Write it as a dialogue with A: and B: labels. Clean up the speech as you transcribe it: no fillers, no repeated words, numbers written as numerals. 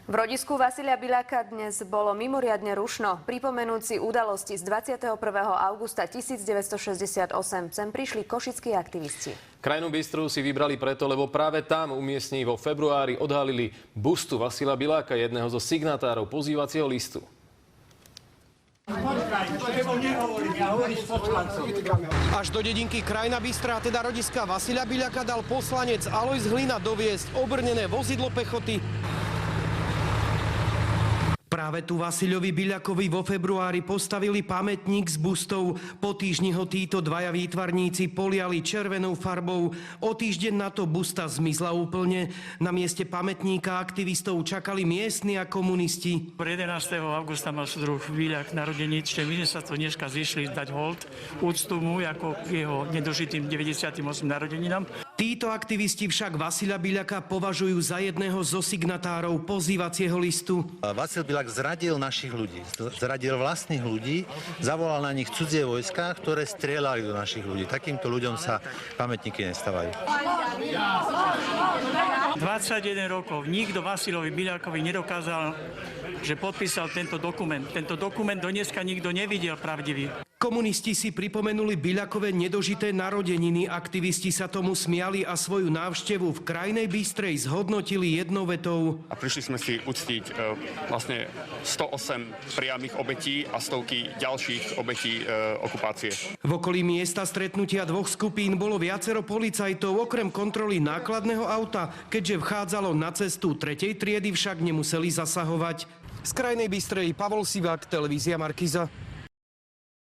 A: V rodisku Vasilia Biľaka dnes bolo mimoriadne rušno. Pripomenúci udalosti z 21. augusta 1968 sem prišli košickí aktivisti.
B: Krajnú Bystru si vybrali preto, lebo práve tam umiestnení vo februári odhalili bustu Vasila Biľaka, jedného zo signatárov pozývacieho listu.
C: Až do dedinky Krajná Bystrá, teda rodiska Vasila Biľaka, dal poslanec Alojz Hlina doviesť obrnené vozidlo pechoty. Práve tu Vasiľovi Biľakovi vo februári postavili pamätník s bustou. Po týždni ho títo dvaja výtvarníci poliali červenou farbou. O týždeň na to busta zmizla úplne. Na mieste pamätníka aktivistov čakali miestni a komunisti.
D: 11. augusta mal súdruh Biľak narodení, čiže my sme sa to dneska zišli dať hold úctu mu ako jeho nedožitým 98. narodeninám.
C: Títo aktivisti však Vasila Biľaka považujú za jedného zo signatárov pozývacieho listu.
E: Vasil Biľak zradil našich ľudí, zradil vlastných ľudí, zavolal na nich cudzie vojská, ktoré strieľali do našich ľudí. Takýmto ľuďom sa pamätníky nestávajú.
D: 21 rokov nikto Vasilovi Biľakovi nedokázal, že podpísal tento dokument. Tento dokument do dneska nikto nevidel pravdivý.
C: Komunisti si pripomenuli Biľakove nedožité narodeniny, aktivisti sa tomu smiali a svoju návštevu v Krajnej Bystrej zhodnotili jednou vetou.
F: A prišli sme si uctiť vlastne 108 priamych obetí a stovky ďalších obetí okupácie.
C: V okolí miesta stretnutia dvoch skupín bolo viacero policajtov, okrem kontroly nákladného auta, keďže vchádzalo na cestu 3. triedy, však nemuseli zasahovať. Z Krajnej Bystrej Pavol Sivák, televízia Markíza.